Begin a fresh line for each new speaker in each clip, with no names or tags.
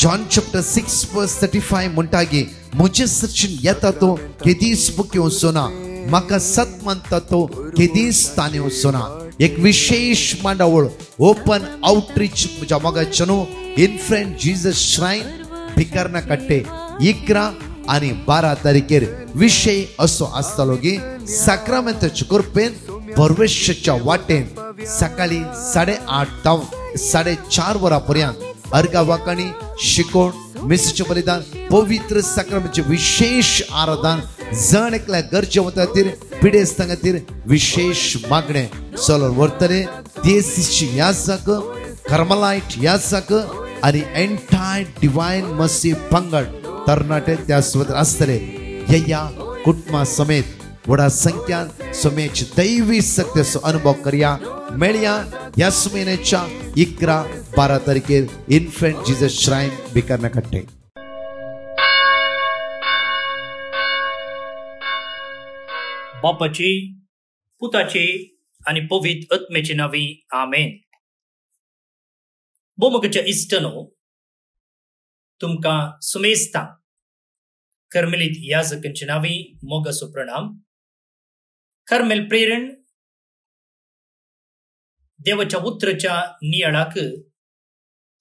John chapter 6 verse 35 म्हणटागे मुझे सर्चिन येता तो केदीस बुके वचोना म्हाका सत म्हणता तो केदीस ताने वचोना. एक विशेष मांडावळ ओपन आउटरीच म्हज्या मोगाचेनो इन्फ्रंट जीसस श्राइन भिकारना कट्टे 11 आणि 12 तारखेर विषय असो आसतलो की साक्रामेंताच्या कृपेन परमेश्वराच्या वाटेन सकाळी 8:30 तावन 4:30 वरांपर्यंत अर्गावाकाणी शिकोण मिसचे बलिदान पवित्र साक्रामेंताचे विशेष आराधन जण एकल्या गरजे वतातीर पिडेस्तांगातीर विशेष मागणे चलो वर्तले देसीची याजक कर्मलाइट याजक आणि एंटायर डिवाइन मसी पंगड तरणाटे त्या सोबत असतले या कुटुंबा समेत वडा संख्यान समेच दैवी सत्याचो अनुभव करया मेळया या महिन्याच्या 11-12 तारखेर इन्फंट जीसस श्राइन भिकारना कट्टे.
बापाचे पुताचे आणि पवित्र आत्म्याचे नावे आमेन. बोमगच्या इष्टनो तुमका सुमेस्ता कर्मेलित याजकांचे नावे मोगसो प्रणाम. कर्मेल प्रेरण देवाच्या उतराच्या नियाळाक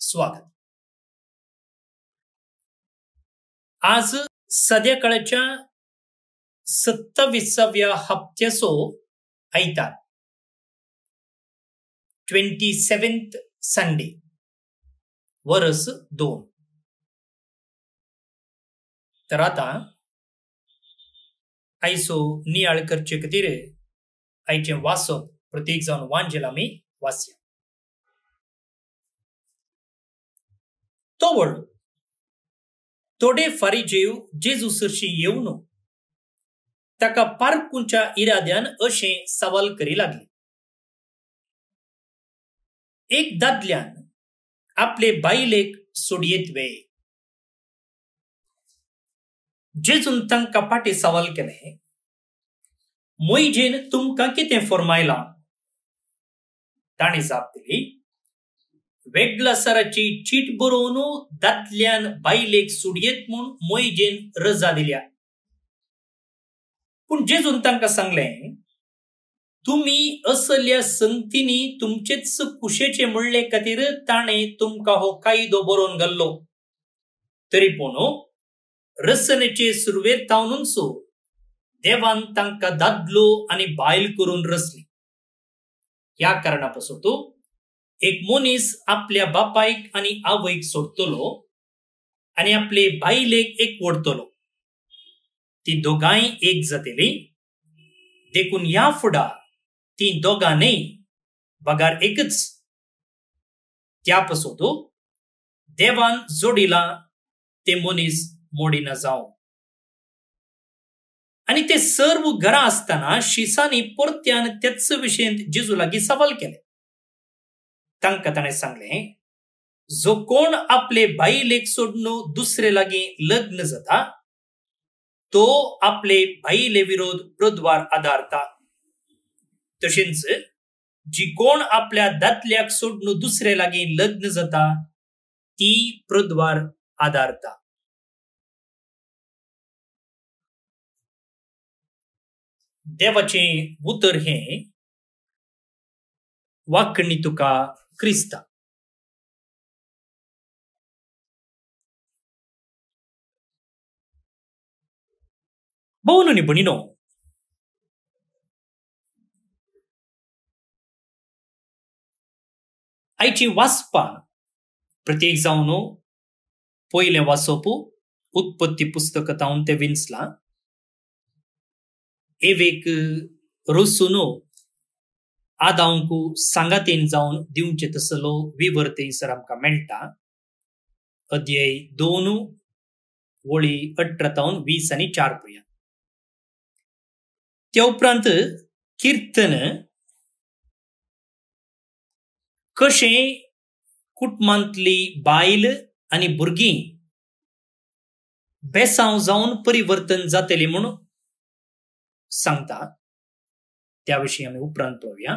स्वागत. आज सध्याकाळच्या 27व्या हप्त्याचो आयतार 27th संडे वर्ष 2. तर आता आयसो नियाळ करचे खातीर आयचे वाचप प्रत्येक जावन वांजेल आमी वाचया. तोवळ थोडे फारिजेव जेजू सरशी येवन ताका पारकुंच्या इराद्यान अशे सवाल करी लागले. एक दादल्यान आपले बायलेक सोडयेतवे. जेजून तांकां पाटे सवाल केले, मोइजेन तुमकां कितें फरमायला? ताणे जाप दिली, वेगलासराची चीट बरोवन दादल्यान बायलेक सोडयेत म्हूण मोइजेन रजा दिल्या. पूण जेजून तांकां सांगले, तुम्ही असल्या संगतींनी तुमचेच कुशेचे म्हणले खातीर ताणे तुमकां हो कायदो बरोवन घाल्लो. तरी पूण रचनेचे सुरवेर तावनूच देवान तांकां दादलो आनी बायल करून रचली. ह्या कारणापासून तो एक मनीस आपल्या बापायक आनी आवयक सोडतलो आनी आपले बायलेक एकवडतलो. ती दोगांय एक जातली. देखून ह्या फुडार ती दोगां न्हय बगार एकच. त्यापासून तो देवान जोडिला ते मनीस मोडिना जावं. आणि ते सर्व घरा असताना शिसांनी परत्यान त्याच विशयेंत जेजू लागीं सवाल केले. तांकां ताणें सांगले, जो कोण आपले बायलेक सोडून दुसरे लागीं लग्न जाता तो आपले बायले विरोध प्रद्वार आदारता. तशेंच जी कोण आपल्या दादल्याक सोडून दुसरे लागीं लग्न जाता ती प्रद्वार आदारता. देवाचे उतर हे वाकणी तुका क्रिस्ता. भोवनो नी भणिनो, आयची वाचपा प्रत्येक जावन पयले वाचप उत्पत्ती पुस्तक तावन ते विंचला. एवेक रोसून आदांकू सांगातेन जावन दिवचे तसलो विवर्तेसर आमकां मेळटा. अध्याय 2 वळी 18 तावन 20 आनी 4 पर्यंत. त्या उपरांत कीर्तन कशें कुटुंबांतली बायल आनी भुरगीं बेसांव जावन परिवर्तन जातली म्हूण सांगता. त्या विशीं आमी उपरांत पळोवया.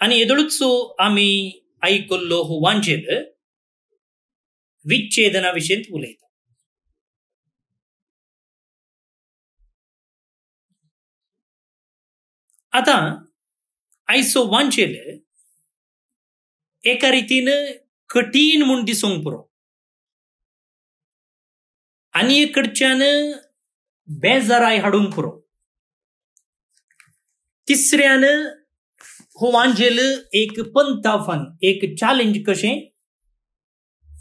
आनी येदोळूच आमी आयकल्लो हो वांजेल विच्छेदना विशयी उलयता. आता आयचो वांचेल एका रितीन कठीण म्हूण दिसूंक पुरो, आनी एक कडच्यान बेजाराय हाडूंक पुरो. तिसऱ्यान हो वांजेल एक पंताफान एक चॅलेंज कशें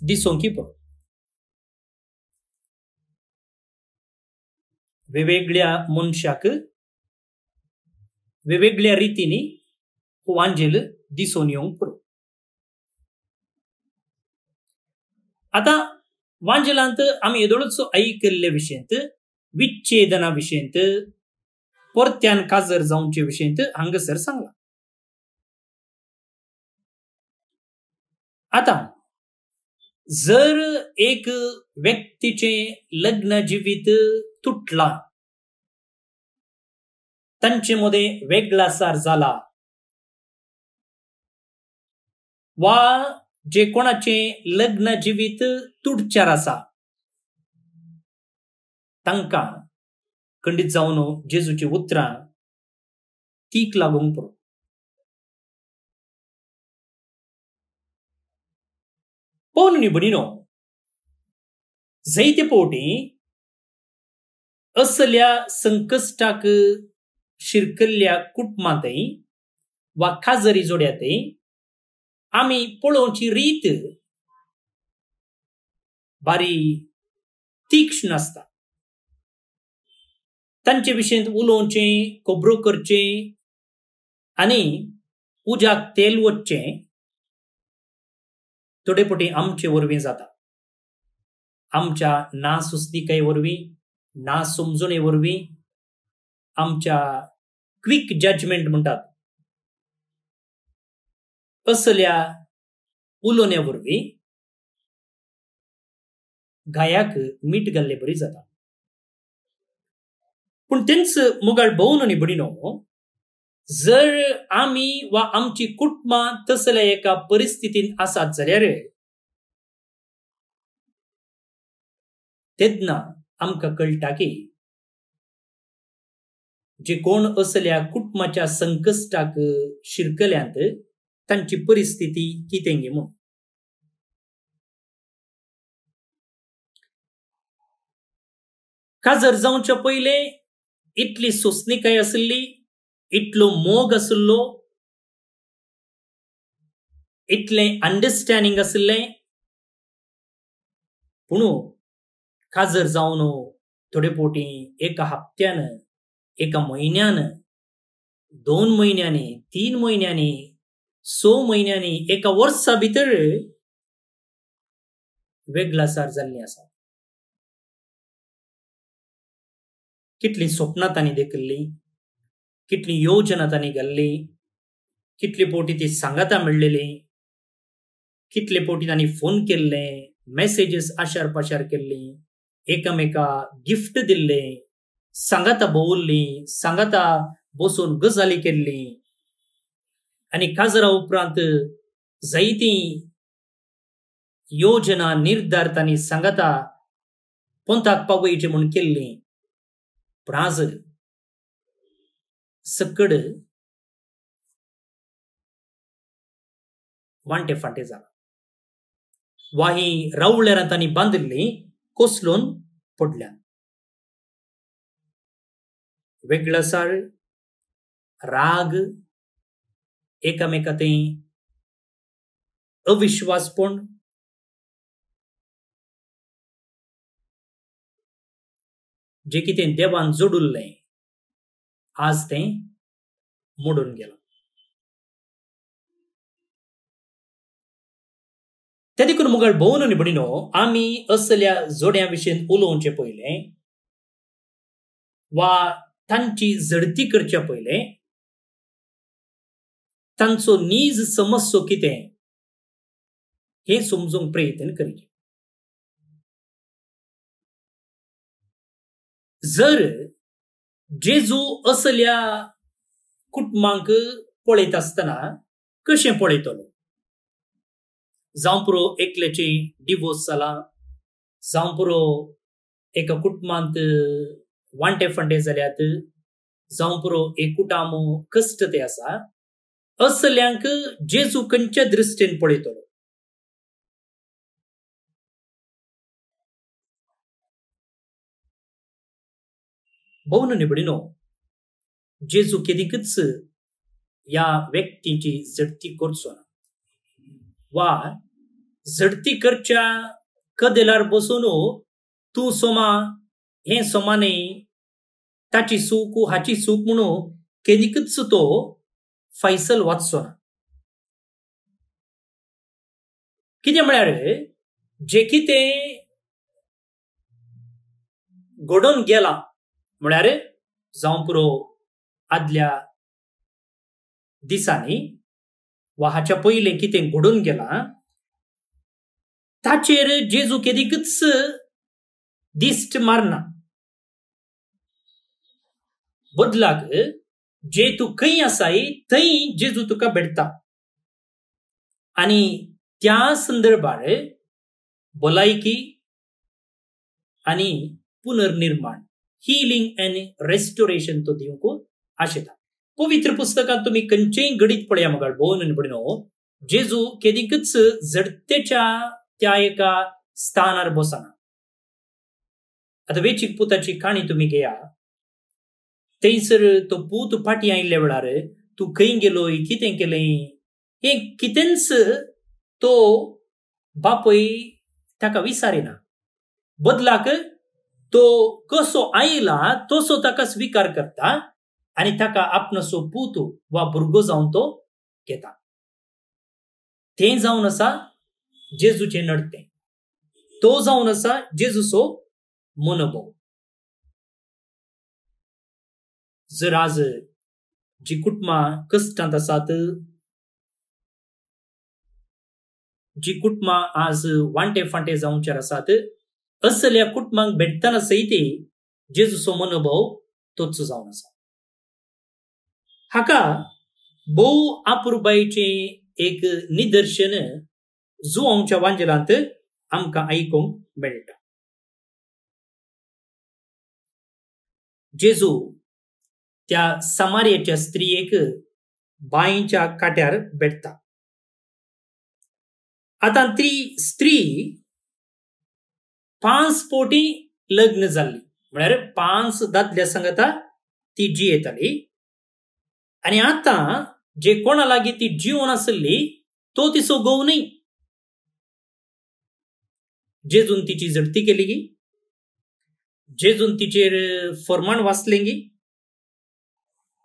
दिसूंक पुरो. वेगवेगळ्या मनशाक वेगवेगळ्या रितीनी हो वांजेल दिसून येवंक पुरो. आता वांजेलांत आमी येदोळचो ऐकल्ले विशयंत, विच्छेदना विशयंत, परत्यान काजर जावचे विशयंत हांगसर सांगला. आता जर एक व्यक्तीचे लग्न जिवीत तुटला, तांचे मध्ये वेगळासार जाला, वा जे कोणाचे लग्न जिवीत तुटचार आसा, तांकां खंडीत जावन जेजूची उतरां तीक लागूंक पुरो. पळोवन न्ही भणिनो, जायते फावटी असल्या संकश्टाक शिरकल्ल्या कुटुंबांतय वा काजरी जोड्यातय आमी पळोवची रीत बारी तीक्ष्ण आसता. तांचे विशयंत उलोवचें, खबरो करचें आनी उज्याक तेल वचचें थोडे फावटी आमचे वरवीं जाता. आमच्या नासुस्तीकाये वरवीं, ना समजुणे वरवीं, आमच्या क्विक जजमेंट म्हणटात असल्या उलोवण्या वरवीं गायाक मीठ घाल्ले बरी जाता. पूण तेंच मोगाळ भोवन न्ही भणिनो, जर आमी वा आमची कुटुंबां तसल्या एका परिस्थितीन आसात जाल्यार तेन्ना आमकां कळटा की जे कोण असल्या कुटुंबाच्या संकश्टाक शिरकल्यांत तांची परिस्थिती कितें म्हूण. काजर जावच्या पयले इतली सोंसणीकाय आसली, इतलो मोग आसलो, इतलें अंडरस्टँडिंग आसलें, पूण काजर जावन थोडे फावटी एका हप्त्यान, एका म्हयन्यान, 2 म्हयन्यांनी, 3 म्हयन्यांनी, 6 म्हयन्यांनी, एका वर्सा भितर वेगळासार जाल्ली आसा. कितली स्वप्नां तांणी देखिल्ली, कितली योजना तांणी घाल्ली, कितली फावटी ती सांगातां मेळ्ळेली, कितले फावटी तांणी फोन केल्ले, मेसेजेस आशार पाशार केल्ली, एकामेका गिफ्ट दिल्ले, सांगातां भोंवल्ली, सांगातां बसून गजाली केल्ली, आनी काजरा उपरांत जायती योजना निर्धार तांणी सांगातां पंथाक पावयचे म्हूण केल्ली. पूण आज सकड वांटे फांटे जाला. वाही रावळ्यारां तांणी बांदिल्ली कोसलून पडल्या. वेगळासार, राग, एकामेकांतय अविश्वासपण, जे कितें देवान जोडुल्लें आज तें मोडून गेलां. त्या देखून मुगाळ भोवन न्ही भणिनो, आमी असल्या जोड्या विशयी उलोवचे पयले वा तांची झडती करच्या पयले तांचो नीज समस्यो कितें हे समजूंक प्रयत्न करचे. जर जेजू असल्या कुटुंबांक पळयत आसतना कशें पळयतलो, जावं पुरो एकल्याचे डिवोर्स जाला, जावं पुरो एका कुटुंबांत वांटे फंटे जाल्यात, जावं पुरो एक कुटामो कष्ट ते आसा, असल्यांक जेजू खंयच्या दृश्टीन पळयतलो. भोवन निबडिनो, जेजू केदीकच या व्यक्तीची झडती करचो ना, वा झडती करच्या कदेलार बसून तू सोमा हे सोमाने ताची सूक हाची सूक म्हणून केदीकच तो फैसल वाचचो ना. कितें म्हळ्यार जे कितें घडोवन गेला म्हळ्यार जावं पुरो आदल्या दिसांनी वा हाच्या पयलें कितें घडोवन गेला ताचेर जेजू केदीकच दिश्ट मारना. बदलाक जे तू खंय आसाय थंय जेजू तुका भेटता आनी त्या संदर्भार भलायकी आनी पुनर्निर्माण, हिलिंग अँड रेस्टोरेशन तो दिवंक आशेता. पवित्र पुस्तकात तुम्ही खंयचेय गणित पळया मगाळ भोवन निबडिनो, जेजू केदीकच झडतेच्या त्या एका स्थानार बसना. आता वेचीक पुताची काणी तुम्ही घेया, थंयसर तो पूत फाटी आयिल्ल्या वेळार तू खंय गेलोय, कितें केलें हे कितेंच तो बापय ताका विचारिना. बदलाक तो कसो आयला तसो ताका स्वीकार करता आनी ताका आपणसो पूत वा भुरगो जावन तो घेता. तें जावन आसा जेजूचें नडतें, तो जावन आसा जेजूचो मनोभव. जर आज जी कुटुंबां कश्टांत आसात, जी कुटुंबां आज वांटे फांटे जावंचार आसात, असल्या कुटुंबांक भेटतना सयत जेजूचो मनोभव तोच जावन आसा. हाका भोव आपुरबायेचें एक निदर्शन जुआंवच्या वांजेलांत आमकां आयकूंक मेळटा. जेजू त्या समारियाच्या स्त्रियेक बांयच्या काट्यार भेटता. आता ती स्त्री 5 पोटी लग्न जाल्ली, म्हळ्यार 5 दादल्या सांगता ती जियेताली आनी आता जे कोणा लागीं ती जिवन आसली तो तिचो घोव न्ही. जेजून तिची झडती केली गी, जेजून तिचेर फरमाण वाचलें गी,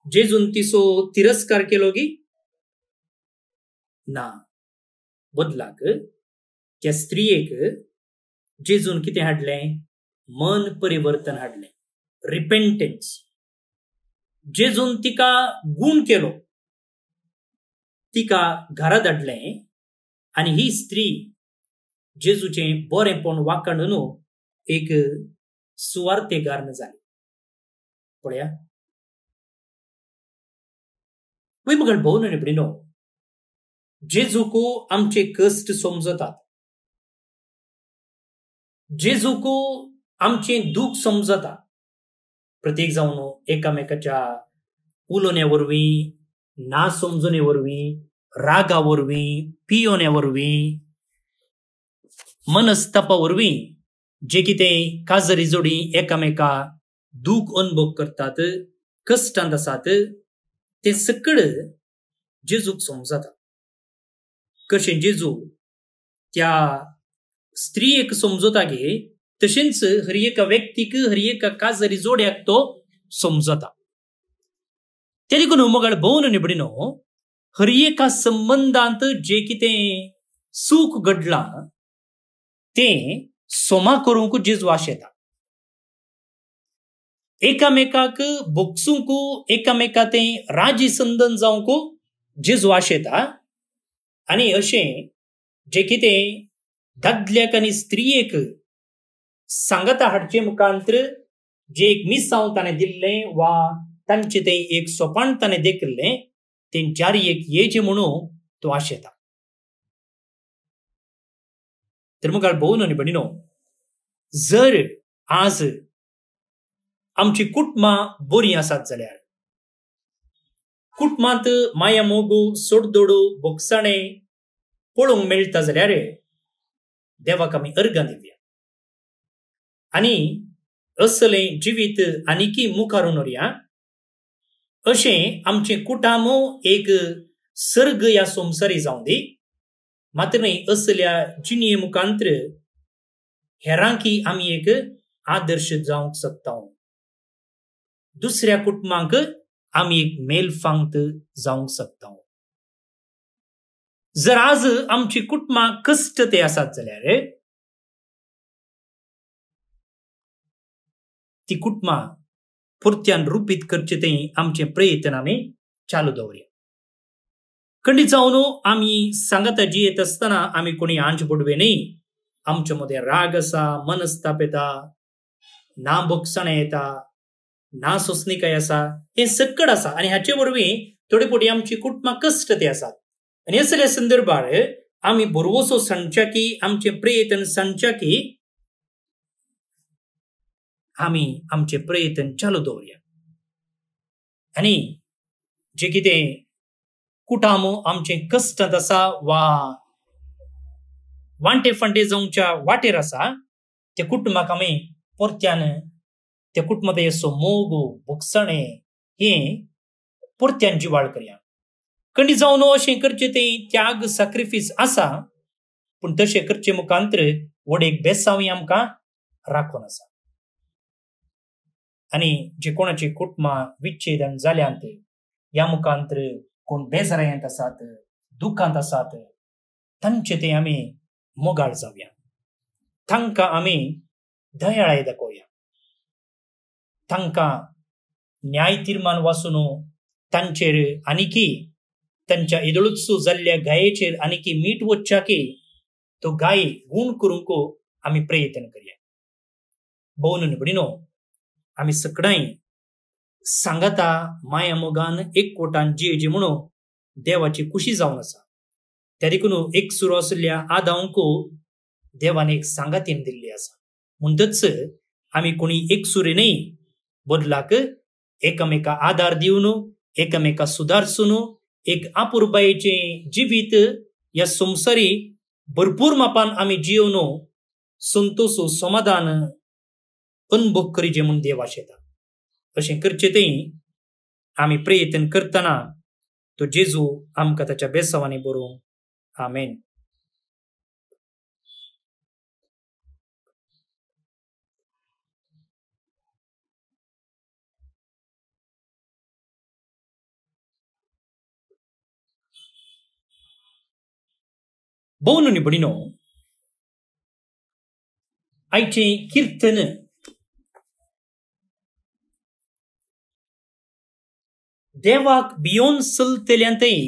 जेजून तिचो तिरस्कार केलो गी ना. बदलाक त्या स्त्रियेक जेजून कितें हाडलें? मन परिवर्तन हाडलें, रिपेंटन्स. जेजून तिका गूण केलो, तिका घरा धाडलें आनी ही स्त्री जेजूचें बरेंपण वाखाणून एक सुवार्थेगार जाली. पळया वय मगळ भोवन निबडिनो, जेजूक आमचे कश्ट समजतात, जेजूक आमचें दूख समजता. प्रत्येक जावन एकामेकाच्या उलोवण्या वरवीं, ना समजुने वरवीं, रागा वरवीं, पियोण्या वरवीं, मनस्तापा वरवीं जे कितें काजरी जोडी एकामेका दूख अनुभव करतात, कश्टांत आसात, ते सकळ जेजूक समजता. कशें जेजू त्या स्त्रियेक समजता गे तशेंच हर एका व्यक्तीक, हर एका काजरी जोड्याक तो समजता. ते देखून मगळ भोवन निबडिनो, हर एका संबंधांत जे कितें सूख घडलां तें सोमा करूंक जेजू आशेता. एकामेकाक भोगसूंक, एकामेका तें राजी संदन जावंक जेजू आशेता. आनी अशें जे कितें दादल्याक आनी स्त्रियेक सांगता हाडचे मुखांतर जे एक मिसांव ताणें दिल्लें वा तांचें तें एक सोपान ताणें देखिल्लें तें जारयेक येचें म्हणून तो आशेता. तर मुखार भोवन आनी भयणीनो, जर आज आमची कुटुंबां बरीं आसात जाल्यार, कुटुंबांत माया मोगू सोडदोडू बोगसाणें पळोवंक मेळटा जाल्यार देवाक आमी अर्गां दिवया आनी असलें जिवीत आनीकी मुखार व्हरुया, अशें आमचें कुटुंब एक सर्ग ह्या संवसारी जावं दी, मात्र न्ही असल्या जिणे मुखांतर हेरांकी आमी एक आदर्श जावंक शकता, दुसऱ्या कुटुंबांक आमी एक मेलफांत जावंक शकता. जर आज आमची कुटुंबां कश्ट ते आसात जाल्यार ती कुटुंबां परत्यान रुपीत करचे ते आमचे प्रयत्न आमी चालू दवरया. खंडीत जावन आमी सांगाता जियेत आसतना आमी कोणी आंच पडवे न्ही. आमच्या मध्ये राग आसा, मनस्ताप येता, ना बोगसाणें येता, ना सोसणीकाय आसा, हे सक्कड आसा आनी हाचे वरवीं थोडे फावटी आमची कुटुंबां कश्ट ते आसात. आनी असल्या संदर्भार आमी बरवसो सांगच्या की आमचे प्रयत्न सांगच्या की आमी आमचे प्रयत्न चालू दवरया आनी जे कितें कुटुंब आमचे कश्टांत आसा वा वांटे फांटे जावंच्या वाटेर आसा, त्या कुटुंबाक आमी परत्यान त्या कुटुंबांत असो मोग बोगसाणें हे परत्यान जिवाळ करया. खंडीत जावन अशें करचें तें त्याग सॅक्रिफीस आसा, पूण तशें करचे मुखांतर व्हड एक बेसांवय आमकां राखून आसा. आनी जे कोणाची कुटुंबां विच्छेदन जाल्यांत, ह्या मुखांतर कोण बेजारायेंत आसात, दुखांत आसात, तांचे ते आमी मोगाळ जावया, तांकां आमी दयाळाय दाखोवया, तांकां न्याय तीर्मान वाचून तांचेर आनीकी तांच्या इदळुत्सू जाल्ल्या गायेचेर आनीकी मीठ वचच्या की तो गाय गूण करूंक आमी प्रयत्न करया. भोवन भयणीनो, आमी सगळ्यांनी सांगाता माया मोगान एकवटान जियेची म्हणून देवाची खुशी जावन आसा. त्या देखून एक सुरू आशिल्ल्या आदांक देवान एक सांगातीन दिल्ली आसा. म्हणटच आमी कोणी एक सुरे न्ही, बदलाक एकामेका आदार दिवन, एकामेका सुदारसून एक आपुरबायेचे जिवीत ह्या संवसारी भरपूर मापान आमी जियोवन संतोष समाधान अनुभव करीचे म्हूण देव आशेता. अशें करचें तें आमी प्रयत्न करतना तो जेजू आमकां ताच्या बेसांवांनी बरोवंक. आमेन. भोवन आनी भयणीनो, आयचें किर्तन देवाक भियोन चलतल्यांतय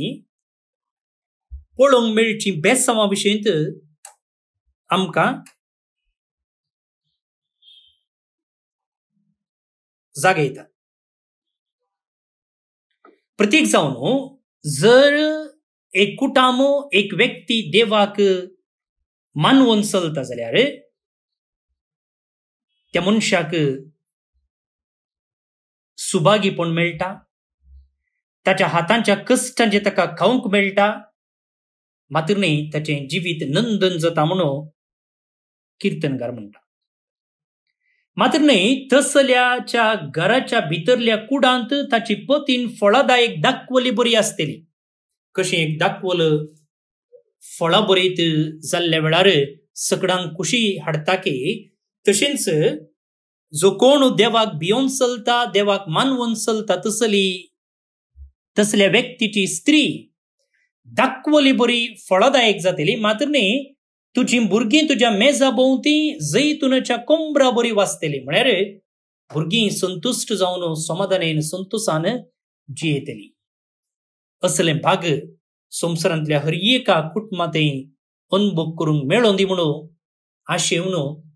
पळोवंक मेळची बेसांवां विशयींत आमकां जागयता. प्रत्येक जावन जर एक कुटुंब एक व्यक्ती देवाक मानवून चलता जाल्यार त्या मनशाक सुभागीपण मेळटा, ताच्या हातांच्या कश्टांचे ताका खावंक मेळटा, मात्र न्ही ताचें जिवीत नंदन जाता म्हणून किर्तनकार म्हणटा. मात्र न्ही तसल्याच्या घराच्या भितरल्या कुडांत ताची पतीन फळदायक दाखवली बरी आसतली. कशें एक दाखवलं फळां बरीत जाल्ल्या वेळार सगळ्यांक खुशी हाडटा की, तशेंच जो कोण देवाक भियोन चलता, देवाक मानवून चलता, तसल्या व्यक्तीची स्त्री दाखवली बरी फळदायक जातली. मात्र न्ही तुझी भुरगीं तुज्या मेजा भोंवती जैतुनाच्या कोंबरा बरी वाचतली. म्हळ्यार भुरगीं संतुश्ट जावन समाधानान संतोषान जियेतली. असलें भाग संवसारांतल्या हर एका कुटुंबांतय अनुभव करूंक मेळों दी म्हणून आशेवन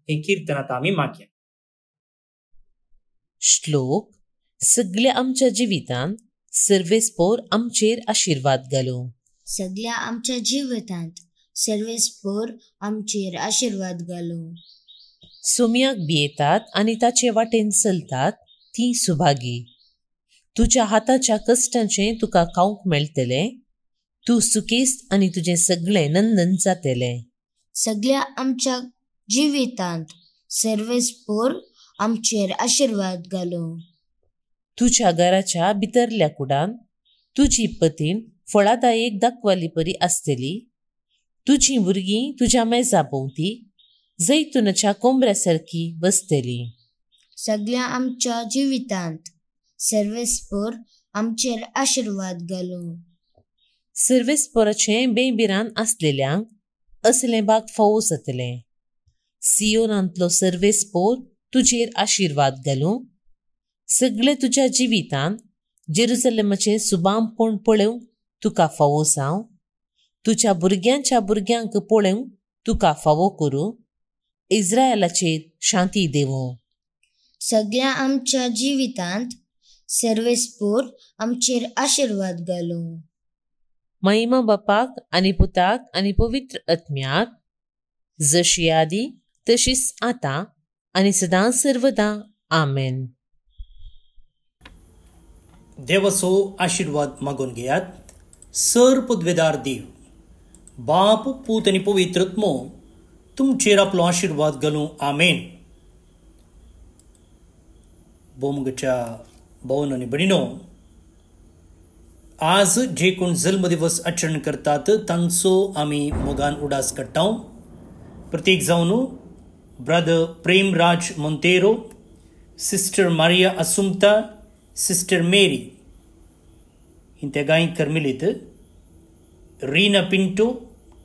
हे किर्तनांत आमी मागया.
श्लोक. सगळ्या आमच्या जिवितांत सर्वेस्पोर आमचेर आशीर्वाद घालो.
सगळ्या आमच्या जिवितांत सर्वेस्पर आमचेर आशीर्वाद घालूं.
सुम्याक भियेतात आनी ताचे वाटेन चलतात ती सुभागी. तुज्या हाताच्या कश्टांचें तुका खावंक मेळटलें. तूं सुकेस्त आनी तुजें सगळें नंदन जातलें.
सगळ्या आमच्या जिवितांत सर्वेस्पर आमचेर आशीर्वाद घालूं.
तुज्या घराच्या भितरल्या कुडान तुजी पतीन फळादायक दाखवाली परी आसतली. तुजीं भुरगीं तुज्या मेजा भोंवती जैतुनाच्या कोंबऱ्या सारकी बसतली.
सगळ्या आमच्या जिवितांत सर्वेस्पर आमचेर आशीर्वाद घालूं.
सर्वेस्पराचें बेबिरान आसलेल्यांक असलें भाग फावो जातलें. सियोनांतलो सर्वेस्पर तुजेर आशीर्वाद घालूं. सगळे तुज्या जिवितांत जेरुसलेमाचें सुबामपण पळोवंक तुका फावो जावं. तुज्या भुरग्यांच्या भुरग्यांक पळोवंक तुका फावो करूं. इस्रायलाचेर शांती देवूं.
सगळ्या आमच्या जिवितांत सर्वेस्पर आमचेर आशीर्वाद घालूं.
महिमा बापाक आनी पुताक आनी पवित्र आत्म्याक जशी आदी तशीच आतां आनी सदां सर्वदा आमेन.
देवाचो आशीर्वाद मागून घेयात. सर पदवेदार देव, बाप, पूत आनी पवित्र आत्मो तुमचेर आपलो आशीर्वाद घालूं. आमेन. बोमगच्या भावन आनी भयणीनो, आज जे कोण जल्म दिवस आचरण करतात तांचो आमी मोगान उडास काडटा. प्रत्येक जावन brother Premraj Monteiro, sister Maria Assumpta, sister Mary इन तेगाई कर्मिलीत, रीना पिंटो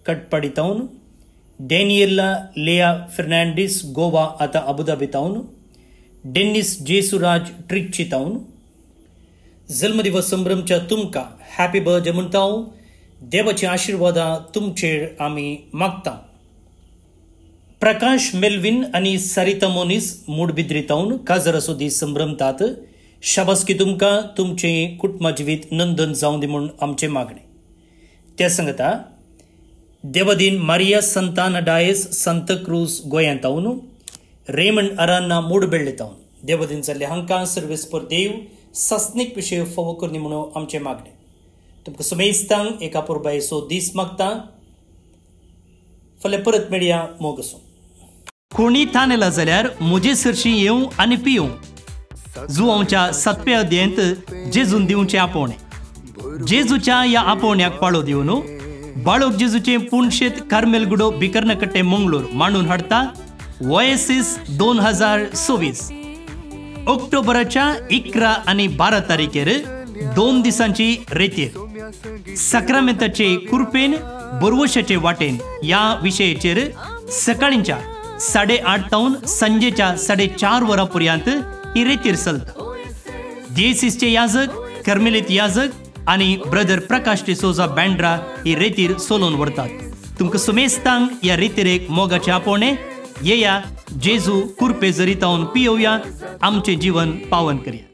कटपाडी तावन, डॅनियला लेया फर्नांडीस गोवा आता अबुधाबी तावन, डेनिस जेसुराज ट्रिच्ची तावन जल्मदिवस संभ्रमच्या तुमकां हॅपी बर्थडे म्हणटा. देवाची आशीर्वादां तुमचेर आमी मागता. प्रकाश मेल्विन आनी सरिता मोनीस मूडबिद्री तावन काजराचो दीस संभ्रमतात. शाबासकी तुमकां. तुमचें कुटुंब जिवीत नंदन जावं दी म्हूण आमचें मागणें. त्या सांगता देवादीन मारिया संताना डायस सांता क्रूज गोंयांत तावन, रेमंड अरान्ना मूडबेळ्ळे तावन देवादीन जाल्ले हांकां सर्वेस्पर देव सासणीक विशय फावो करनी म्हणून आमचें मागणें. तुमकां सुमेस्तांक एका पुरबायेचो दीस मागता. फाल्यां परत मेळया मोग असो. कोणी थानेला जाल्यार म्हजे सरशी येवं आनी पिवं. जुआंच्या 7व्या अध्यायांत जेजून दिवचें आपोवणें. जेजूच्या ह्या आपोवण्याक पाळो दिवन बाळोक जेजूचे पुणशेत कार्मेलगुडो बिकर्णकट्टे मंगळूर मांडून हाडटा. वयसीस 2026 ऑक्टोबराच्या 11 आनी 12 तारखेर 2 दिसांची रेतीर सक्रामेंताचे कुरपेन बोरवशाचे वाटेन ह्या विशयाचेर सकाळींच्या 8:30 तावन सांजेच्या 4:30 वरां पर्यंत ही रेतीर चलता. जेसीसचे याजक, कर्मेलीत याजक आनी ब्रदर प्रकाश डिसोजा बँड्रा ही रेतीर सोलोवन व्हरतात. तुमकां सुमेस्तांक ह्या रेतीरेक मोगाचें आपोवणें. येया जेजू कुरपे जरी तावन पियोवया. आमचें जीवन पावन करया.